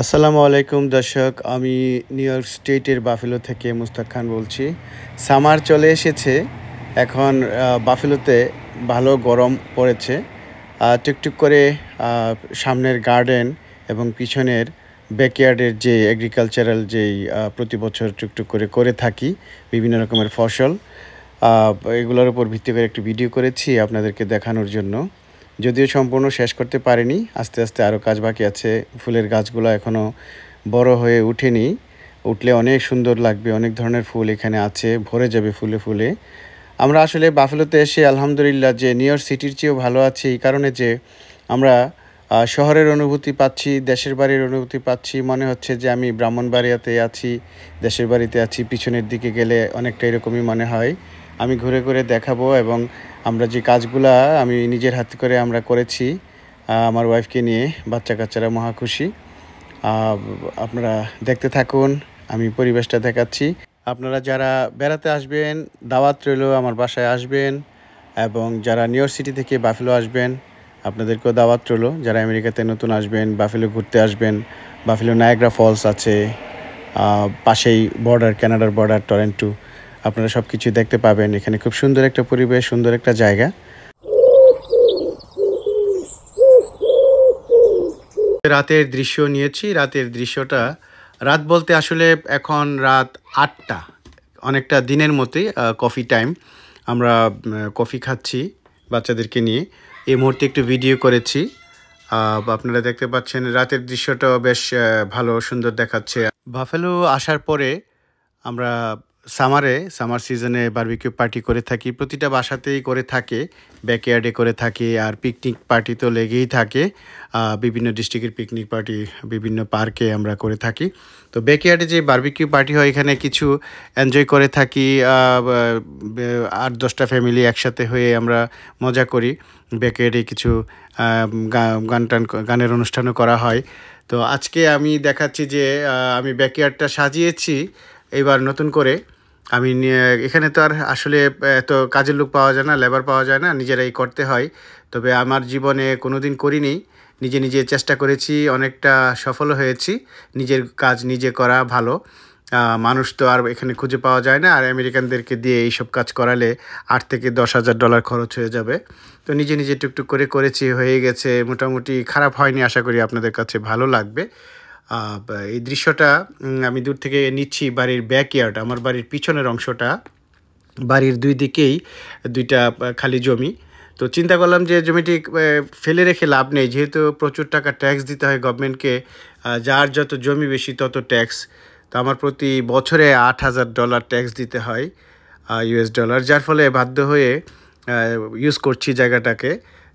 আসসালামু আলাইকুম দর্শক, আমি নিউ ইয়র্ক স্টেটের বাফেলো থেকে মুস্তাক খান বলছি। সামার চলে এসেছে। এখন বাফেলোতে ভালো গরম পড়েছে। টুকটুক করে সামনের গার্ডেন এবং পিছনের ব্যাকইয়ার্ডের যে এগ্রিকালচারাল যেই প্রতি বছর টুকটুক করে করে থাকি বিভিন্ন রকমের ফসল, এগুলোর উপর ভিত্তি করে একটি ভিডিও করেছি আপনাদেরকে দেখানোর জন্য। যদিও সম্পূর্ণ শেষ করতে পারিনি, আস্তে আস্তে আরও কাজ বাকি আছে। ফুলের গাছগুলো এখনও বড় হয়ে উঠেনি, উঠলে অনেক সুন্দর লাগবে। অনেক ধরনের ফুল এখানে আছে, ভরে যাবে ফুলে ফুলে। আমরা আসলে বাফেলোতে এসে আলহামদুলিল্লাহ যে নিউ ইয়র্ক সিটির চেয়েও ভালো আছি, এই কারণে যে আমরা শহরের অনুভূতি পাচ্ছি, দেশের বাড়ির অনুভূতি পাচ্ছি। মনে হচ্ছে যে আমি ব্রাহ্মণবাড়িয়াতে আছি, দেশের বাড়িতে আছি। পিছনের দিকে গেলে অনেকটা এরকমই মনে হয়। আমি ঘুরে ঘুরে দেখাবো এবং আমরা যে কাজগুলা আমি নিজের হাতে করে আমরা করেছি আমার ওয়াইফকে নিয়ে, বাচ্চা কাচ্চারা মহা খুশি। আপনারা দেখতে থাকুন, আমি পরিবেশটা দেখাচ্ছি। আপনারা যারা বেড়াতে আসবেন, দাওয়াত রইল, আমার বাসায় আসবেন। এবং যারা নিউ ইয়র্ক সিটি থেকে বাফেলো আসবেন, আপনাদেরকেও দাওয়াত রইল। যারা আমেরিকাতে নতুন আসবেন, বাফেলো ঘুরতে আসবেন, বাফেলো নায়াগ্রা ফলস আছে, পাশেই বর্ডার, কানাডার বর্ডার টরেন্টো। আপনারা সব কিছু দেখতে পাবেন। এখানে খুব সুন্দর একটা পরিবেশ, সুন্দর একটা জায়গা। রাতের দৃশ্য নিয়েছি। রাতের দৃশ্যটা, রাত বলতে আসলে এখন রাত 8টা, অনেকটা দিনের মতোই। কফি টাইম, আমরা কফি খাচ্ছি বাচ্চাদেরকে নিয়ে। এই মুহূর্তে একটু ভিডিও করেছি, আপনারা দেখতে পাচ্ছেন। রাতের দৃশ্যটাও বেশ ভালো, সুন্দর দেখাচ্ছে। বাফেলো আসার পরে আমরা সামার সিজনে বারবিকিউ পার্টি করে থাকি। প্রতিটা বাসাতেই করে থাকে, ব্যাকইয়ার্ডে করে থাকে। আর পিকনিক পার্টি তো লেগেই থাকে। বিভিন্ন ডিস্ট্রিক্টের পিকনিক পার্টি বিভিন্ন পার্কে আমরা করে থাকি। তো ব্যাকইয়ার্ডে যে বারবিকিউ পার্টি হয়, এখানে কিছু এনজয় করে থাকি। 8-10টা ফ্যামিলি একসাথে হয়ে আমরা মজা করি। ব্যাকইয়ার্ডে কিছু গানের অনুষ্ঠানও করা হয়। তো আজকে আমি দেখাচ্ছি যে আমি ব্যাকইয়ার্ডটা সাজিয়েছি এবার নতুন করে। আমি এখানে তো আর আসলে এত কাজের লোক পাওয়া যায় না, লেবার পাওয়া যায় না, নিজেরাই করতে হয়। তবে আমার জীবনে কোনো দিন করিনি, নিজে নিজে চেষ্টা করেছি, অনেকটা সফল হয়েছি। নিজের কাজ নিজে করা ভালো। মানুষ তো আর এখানে খুঁজে পাওয়া যায় না, আর আমেরিকানদেরকে দিয়ে এইসব কাজ করালে $8,000 থেকে 10,000 খরচ হয়ে যাবে। তো নিজে নিজে টুকটুক করে করেছি, হয়ে গেছে মোটামুটি। খারাপ হয়নি, আশা করি আপনাদের কাছে ভালো লাগবে। এই দৃশ্যটা আমি দূর থেকে নিচ্ছি। বাড়ির ব্যাকইয়ার্ড, আমার বাড়ির পিছনের অংশটা, বাড়ির দুই দিকেই 2টা খালি জমি। তো চিন্তা করলাম যে জমিটি ফেলে রেখে লাভ নেই, যেহেতু প্রচুর টাকা ট্যাক্স দিতে হয় গভর্নমেন্টকে। যার যত জমি বেশি তত ট্যাক্স। তো আমার প্রতি বছরে $8,000 ট্যাক্স দিতে হয়, US ডলার। যার ফলে বাধ্য হয়ে ইউজ করছি জায়গাটাকে,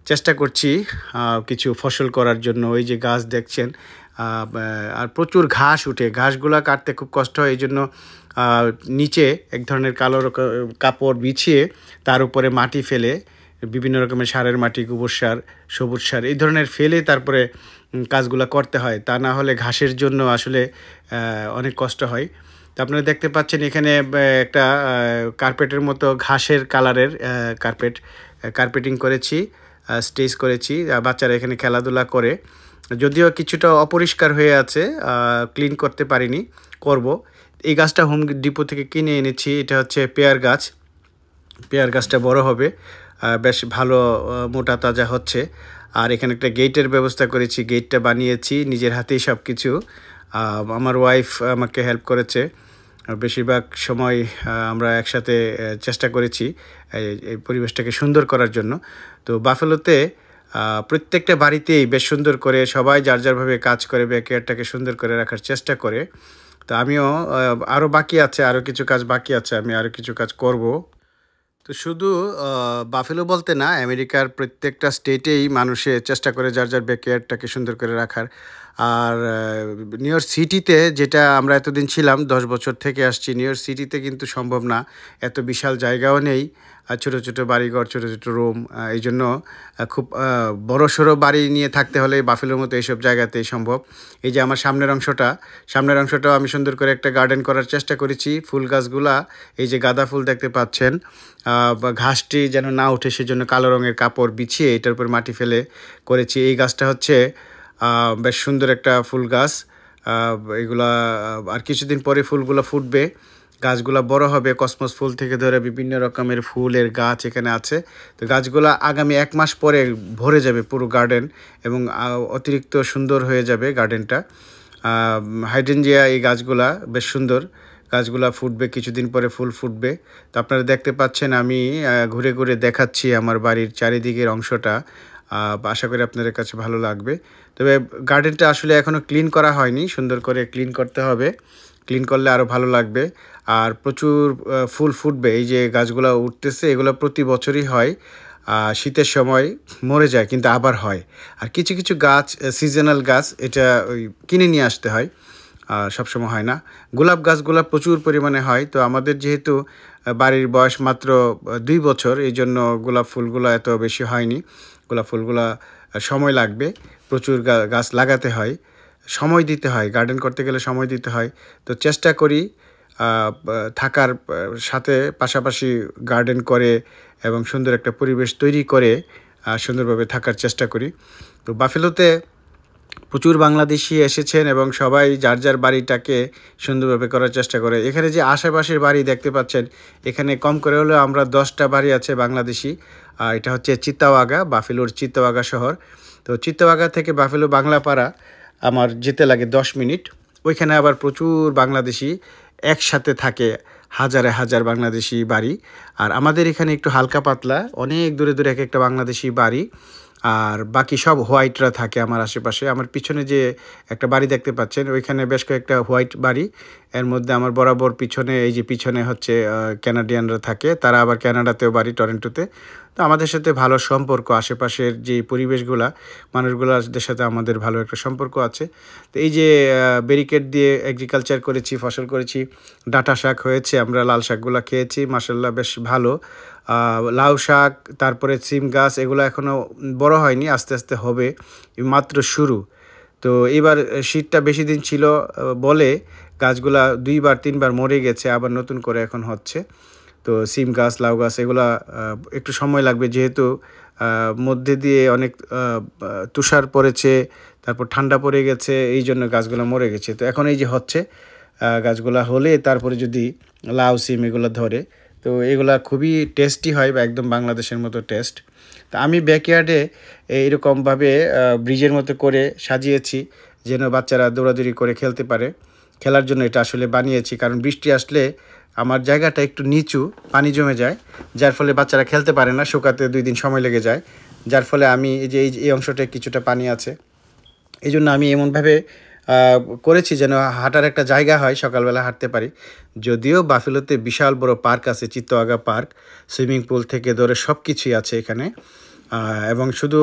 চেষ্টা করছি কিছু ফসল করার জন্য। ওই যে গাছ দেখছেন, আর প্রচুর ঘাস উঠে, ঘাসগুলা কাটতে খুব কষ্ট হয়। এই জন্য নিচে এক ধরনের কালো কাপড় বিছিয়ে তার উপরে মাটি ফেলে, বিভিন্ন রকমের সারের মাটি, গোবর সার, সবুজ সার, এই ধরনের ফেলে তারপরে কাজগুলো করতে হয়। তা না হলে ঘাসের জন্য আসলে অনেক কষ্ট হয়। তো আপনারা দেখতে পাচ্ছেন এখানে একটা কার্পেটের মতো ঘাসের কালারের কার্পেটিং করেছি, স্টেজ করেছি। বাচ্চারা এখানে খেলাধুলা করে। যদিও কিছুটা অপরিষ্কার হয়ে আছে, ক্লিন করতে পারিনি, করব। এই গাছটা হোম ডিপো থেকে কিনে এনেছি। এটা হচ্ছে পেয়ার গাছ। পেয়ার গাছটা বড় হবে, বেশ ভালো মোটা তাজা হচ্ছে। আর এখানে একটা গেটের ব্যবস্থা করেছি, গেটটা বানিয়েছি নিজের হাতেই সব কিছু। আমার ওয়াইফ আমাকে হেল্প করেছে। বেশিরভাগ সময় আমরা একসাথে চেষ্টা করেছি এই পরিবেশটাকে সুন্দর করার জন্য। তো বাফেলোতে প্রত্যেকটা বাড়িতেই বেশ সুন্দর করে সবাই যার যারভাবে কাজ করে ব্যাকইয়ার্ডটাকে সুন্দর করে রাখার চেষ্টা করে। তো আমিও আরও বাকি আছে, আরও কিছু কাজ বাকি আছে, আমি আরও কিছু কাজ করব। তো শুধু বাফেলো বলতে না, আমেরিকার প্রত্যেকটা স্টেটেই মানুষে চেষ্টা করে যার যার ব্যাকইয়ার্ডটাকে সুন্দর করে রাখার। আর নিউ ইয়র্ক সিটিতে, যেটা আমরা এতদিন ছিলাম, 10 বছর থেকে আসছি, নিউ ইয়র্ক সিটিতে কিন্তু সম্ভব না, এত বিশাল জায়গাও নেই। ছোটো ছোটো বাড়িঘর, ছোটো ছোটো রুম। এই জন্য খুব বড়সড় বাড়ি নিয়ে থাকতে হলে বাফেলোর মতো এইসব জায়গাতেই সম্ভব। এই যে আমার সামনের অংশটাও আমি সুন্দর করে একটা গার্ডেন করার চেষ্টা করেছি। ফুল গাছগুলা, এই যে গাঁদা ফুল দেখতে পাচ্ছেন, ঘাসটি যেন না উঠে সেজন্য কালো রঙের কাপড় বিছিয়ে এটার উপর মাটি ফেলে করেছি। এই গাছটা হচ্ছে বেশ সুন্দর একটা ফুল গাছ। এগুলা আর কিছুদিন পরে ফুলগুলো ফুটবে, গাছগুলা বড় হবে। কসমস ফুল থেকে ধরে বিভিন্ন রকমের ফুলের গাছ এখানে আছে। তো গাছগুলা আগামী 1 মাস পরে ভরে যাবে পুরো গার্ডেন, এবং অতিরিক্ত সুন্দর হয়ে যাবে গার্ডেনটা। হাইড্রেনজিয়া এই গাছগুলা বেশ সুন্দর, গাছগুলা ফুটবে কিছুদিন পরে, ফুল ফুটবে। তো আপনারা দেখতে পাচ্ছেন আমি ঘুরে ঘুরে দেখাচ্ছি আমার বাড়ির চারিদিকের অংশটা। আশা করি আপনাদের কাছে ভালো লাগবে। তবে গার্ডেনটা আসলে এখনও ক্লিন করা হয়নি, সুন্দর করে ক্লিন করতে হবে, ক্লিন করলে আরও ভালো লাগবে। আর প্রচুর ফুল ফুটবে। এই যে গাছগুলো উঠতেছে এগুলো প্রতি বছরই হয়, শীতের সময় মরে যায় কিন্তু আবার হয়। আর কিছু কিছু গাছ সিজনাল গাছ, এটা ওই কিনে নিয়ে আসতে হয়, সবসময় হয় না। গোলাপ গাছগুলো প্রচুর পরিমাণে হয়। তো আমাদের যেহেতু বাড়ির বয়স মাত্র 2 বছর, এই জন্য গোলাপ ফুলগুলো এত বেশি হয়নি। গোলাপ ফুলগুলো সময় লাগবে, প্রচুর গাছ লাগাতে হয়, সময় দিতে হয়, গার্ডেন করতে গেলে সময় দিতে হয়। তো চেষ্টা করি থাকার সাথে পাশাপাশি গার্ডেন করে এবং সুন্দর একটা পরিবেশ তৈরি করে সুন্দরভাবে থাকার চেষ্টা করি। তো বাফেলোতে প্রচুর বাংলাদেশি এসেছেন এবং সবাই যার যার বাড়িটাকে সুন্দরভাবে করার চেষ্টা করে। এখানে যে আশেপাশের বাড়ি দেখতে পাচ্ছেন, এখানে কম করে হলেও আমরা 10টা বাড়ি আছে বাংলাদেশি। এটা হচ্ছে চিত্তাওয়াগা, বাফেলোর চিত্তাওয়াগা শহর। তো চিত্তাওয়াগা থেকে বাফেলো বাংলাপাড়া আমার যেতে লাগে 10 মিনিট। ওইখানে আবার প্রচুর বাংলাদেশি একসাথে থাকে, হাজারে হাজার বাংলাদেশি বাড়ি। আর আমাদের এখানে একটু হালকা পাতলা, অনেক দূরে দূরে এক একটা বাংলাদেশি বাড়ি, আর বাকি সব হোয়াইটরা থাকে আমার আশেপাশে। আমার পিছনে যে একটা বাড়ি দেখতে পাচ্ছেন, ওইখানে বেশ কয়েকটা হোয়াইট বাড়ি। এর মধ্যে আমার বরাবর পিছনে, এই যে পিছনে হচ্ছে ক্যানাডিয়ানরা থাকে, তারা আবার ক্যানাডাতেও বাড়ি, টরন্টোতে। তো আমাদের সাথে ভালো সম্পর্ক, আশেপাশের যে পরিবেশগুলা, মানুষগুলোদের সাথে আমাদের ভালো একটা সম্পর্ক আছে। তো এই যে ব্যারিকেড দিয়ে এগ্রিকালচার করেছি, ফসল করেছি, ডাঁটা শাক হয়েছে, আমরা লাল শাকগুলো খেয়েছি, মাশাআল্লাহ বেশ ভালো। লাউ শাক, তারপরে সিম গাছ, এগুলো এখনও বড় হয়নি, আস্তে আস্তে হবে, মাত্র শুরু। তো এবার শীতটা বেশি দিন ছিল বলে গাছগুলা 2-3বার মরে গেছে, আবার নতুন করে এখন হচ্ছে। তো সিম গাছ, লাউ গাছ, এগুলা একটু সময় লাগবে, যেহেতু মধ্যে দিয়ে অনেক তুষার পড়েছে, তারপর ঠান্ডা পড়ে গেছে, এই জন্য গাছগুলো মরে গেছে। তো এখন এই যে হচ্ছে, গাছগুলা হলে তারপরে যদি লাউ সিম এগুলো ধরে, তো এগুলা খুবই টেস্টি হয়, বা একদম বাংলাদেশের মতো টেস্ট। তা আমি ব্যাকইয়ার্ডে এইরকমভাবে ব্রিজের মতো করে সাজিয়েছি, যেন বাচ্চারা দৌড়াদৌড়ি করে খেলতে পারে। খেলার জন্য এটা আসলে বানিয়েছি, কারণ বৃষ্টি আসলে আমার জায়গাটা একটু নিচু, পানি জমে যায়, যার ফলে বাচ্চারা খেলতে পারে না, শুকাতে 2 দিন সময় লেগে যায়। যার ফলে আমি এই যে এই অংশটায় কিছুটা পানি আছে, এই জন্য আমি এমনভাবে করেছি যেন হাঁটার একটা জায়গা হয়, সকালবেলা হাঁটতে পারি। যদিও বাফেলোতে বিশাল বড় পার্ক আছে, চিত্তওয়াগা পার্ক, সুইমিং পুল থেকে ধরে সব কিছুই আছে এখানে। এবং শুধু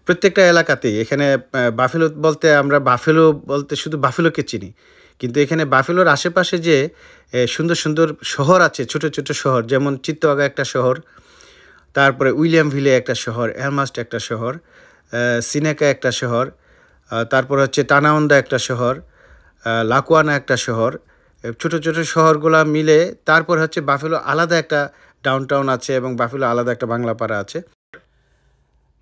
প্রত্যেকটা এলাকাতেই এখানে বাফেলো বলতে, আমরা বাফেলো বলতে শুধু বাফেলোকে চিনি, কিন্তু এখানে বাফেলোর আশেপাশে যে সুন্দর সুন্দর শহর আছে, ছোট ছোট শহর, যেমন চিত্তওয়াগা একটা শহর, তারপরে উইলিয়ামভিলে একটা শহর, এলমাস্ট একটা শহর, সিনেকা একটা শহর, তারপর হচ্ছে টানাউন্দা একটা শহর, লাকুয়ানা একটা শহর, ছোট ছোট শহরগুলো মিলে তারপর হচ্ছে বাফেলো আলাদা একটা ডাউনটাউন আছে, এবং বাফেলো আলাদা একটা বাংলাপাড়া আছে।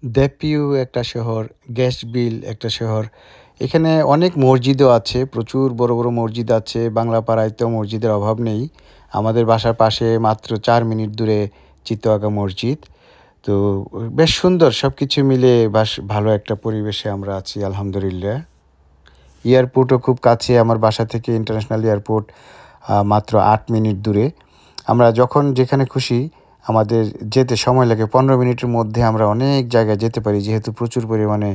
দেপিউ একটা শহর, গ্যাসবিল একটা শহর। এখানে অনেক মসজিদও আছে, প্রচুর বড় বড় মসজিদ আছে। বাংলাপাড়ায় তো মসজিদের অভাব নেই। আমাদের বাসার পাশে মাত্র 4 মিনিট দূরে চিত্তওয়াগা মসজিদ। তো বেশ সুন্দর, সব কিছু মিলে বেশ ভালো একটা পরিবেশে আমরা আছি, আলহামদুলিল্লাহ। এয়ারপোর্টও খুব কাছে আমার বাসা থেকে, ইন্টারন্যাশনাল এয়ারপোর্ট মাত্র 8 মিনিট দূরে। আমরা যখন যেখানে খুশি আমাদের যেতে সময় লাগে 15 মিনিটের মধ্যে আমরা অনেক জায়গায় যেতে পারি, যেহেতু প্রচুর পরিমাণে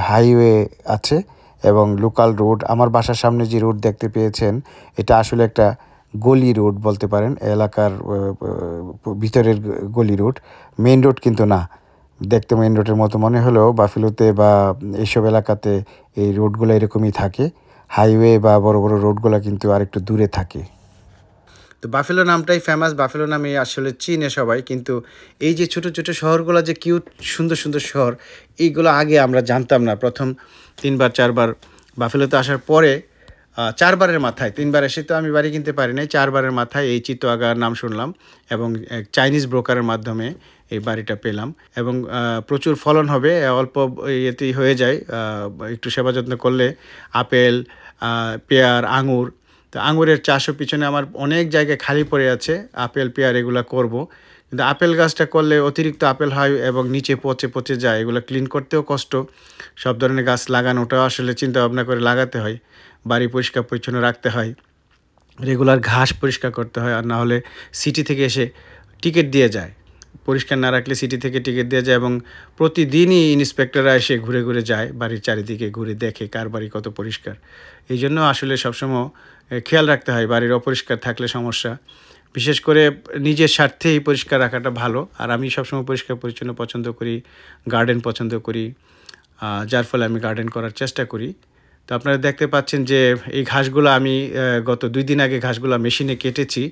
হাইওয়ে আছে এবং লোকাল রোড। আমার বাসার সামনে যে রোড দেখতে পেয়েছেন, এটা আসলে একটা গলি রোড বলতে পারেন, এলাকার ভিতরের গলি রোড, মেইন রোড কিন্তু না। দেখতে মেইন রোডের মতো মনে হলেও বাফেলোতে বা এইসব এলাকাতে এই রোডগুলো এরকমই থাকে। হাইওয়ে বা বড় বড় রোডগুলো কিন্তু আরেকটু দূরে থাকে। তো বাফেলো নামটাই ফেমাস, বাফেলো নামে আসলে চিনে সবাই, কিন্তু এই যে ছোট ছোট শহরগুলো যে কিউট সুন্দর সুন্দর শহর, এইগুলো আগে আমরা জানতাম না। প্রথম 3-4বার বাফেলোতে আসার পরে 4বারের মাথায়, 3বার এসে তো আমি বাড়ি কিনতে পারি নাই, 4বারের মাথায় এই চিত্তওয়াগার নাম শুনলাম, এবং এক চাইনিজ ব্রোকারের মাধ্যমে এই বাড়িটা পেলাম। এবং প্রচুর ফলন হবে, অল্প ইয়েতেই হয়ে যায়, একটু সেবা যত্ন করলে আপেল, পেয়ার, আঙুর। তো আঙুরের চাষও পিছনে আমার অনেক জায়গায় খালি পড়ে আছে, আপেল পেয়ার এগুলো করব। কিন্তু আপেল গাছটা করলে অতিরিক্ত আপেল হয় এবং নিচে পচে পচে যায়, এগুলো ক্লিন করতেও কষ্ট। সব ধরনের গাছ লাগানোটাও আসলে চিন্তা ভাবনা করে লাগাতে হয়, বাড়ি পরিষ্কার পরিচ্ছন্ন রাখতে হয়, রেগুলার ঘাস পরিষ্কার করতে হয়, আর না হলে সিটি থেকে এসে টিকিট দিয়ে যায়। পরিষ্কার না রাখলে সিটি থেকে টিকিট দিয়ে যায় এবং প্রতিদিনই ইন্সপেক্টররা এসে ঘুরে ঘুরে যায়, বাড়ির চারিদিকে ঘুরে দেখে কার বাড়ি কত পরিষ্কার। এই জন্য আসলে সবসময় খেয়াল রাখতে হয়, বাড়ির অপরিষ্কার থাকলে সমস্যা। বিশেষ করে নিজের স্বার্থেই পরিষ্কার রাখাটা ভালো। আর আমি সবসময় পরিষ্কার পরিচ্ছন্ন পছন্দ করি, গার্ডেন পছন্দ করি, যার ফলে আমি গার্ডেন করার চেষ্টা করি। তো আপনারা দেখতে পাচ্ছেন যে এই ঘাসগুলো আমি গত 2 দিন আগে ঘাসগুলো মেশিনে কেটেছি,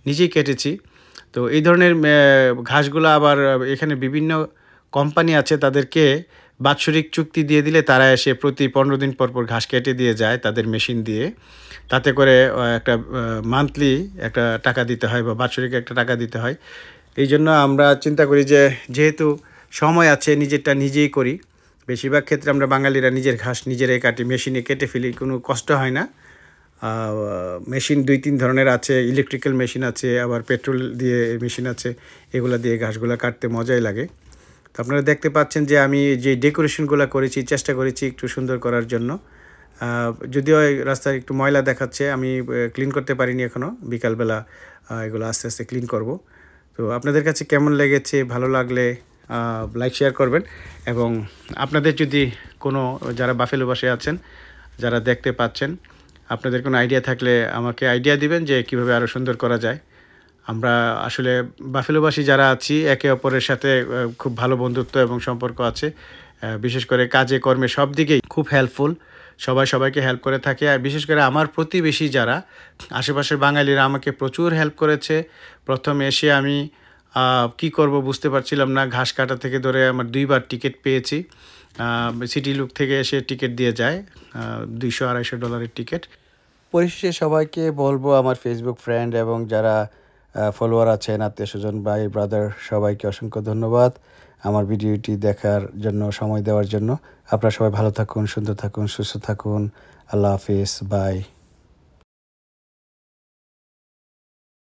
নিজেই কেটেছি। তো এই ধরনের ঘাসগুলো আবার এখানে বিভিন্ন কোম্পানি আছে, তাদেরকে বাৎসরিক চুক্তি দিয়ে দিলে তারা এসে প্রতি 15 দিন পর পর ঘাস কেটে দিয়ে যায় তাদের মেশিন দিয়ে। তাতে করে একটা মান্থলি একটা টাকা দিতে হয় বা বাৎসরিক একটা টাকা দিতে হয়। এই জন্য আমরা চিন্তা করি যে যেহেতু সময় আছে নিজেরটা নিজেই করি। বেশিরভাগ ক্ষেত্রে আমরা বাঙালিরা নিজের ঘাস নিজেরাই কাটি, মেশিনে কেটে ফেলি, কোনো কষ্ট হয় না। মেশিন 2-3 ধরনের আছে, ইলেকট্রিক্যাল মেশিন আছে, আবার পেট্রোল দিয়ে মেশিন আছে, এগুলো দিয়ে ঘাসগুলো কাটতে মজাই লাগে। তো আপনারা দেখতে পাচ্ছেন যে আমি যে ডেকোরেশনগুলো করেছি চেষ্টা করেছি একটু সুন্দর করার জন্য। যদিও এই রাস্তায় একটু ময়লা দেখাচ্ছে, আমি ক্লিন করতে পারিনি এখনও, বিকালবেলা এগুলো আস্তে আস্তে ক্লিন করব। তো আপনাদের কাছে কেমন লেগেছে, ভালো লাগলে লাইক শেয়ার করবেন। এবং আপনাদের যদি কোনো যারা বাফেলোবাসী আছেন, যারা দেখতে পাচ্ছেন, আপনাদের কোনো আইডিয়া থাকলে আমাকে আইডিয়া দিবেন যে কীভাবে আরও সুন্দর করা যায়। আমরা আসলে বাফেলোবাসী যারা আছি একে অপরের সাথে খুব ভালো বন্ধুত্ব এবং সম্পর্ক আছে। বিশেষ করে কাজে কর্মে সব দিকেই খুব হেল্পফুল, সবাই সবাইকে হেল্প করে থাকে। আর বিশেষ করে আমার প্রতিবেশী যারা আশেপাশের বাঙালিরা আমাকে প্রচুর হেল্প করেছে। প্রথমে এসে আমি কি করব বুঝতে পারছিলাম না, ঘাস কাটা থেকে ধরে আমার 2বার টিকিট পেয়েছি। সিটি লুক থেকে এসে টিকিট দিয়ে যায়, $200-250 টিকিট। পরিশেষে সবাইকে বলবো, আমার ফেসবুক ফ্রেন্ড এবং যারা ফলোয়ার আছেন, আত্মীয় স্বজন, ভাই ব্রাদার, সবাইকে অসংখ্য ধন্যবাদ আমার ভিডিওটি দেখার জন্য, সময় দেওয়ার জন্য। আপনারা সবাই ভালো থাকুন, সুন্দর থাকুন, সুস্থ থাকুন। আল্লাহ হাফিজ, বাই।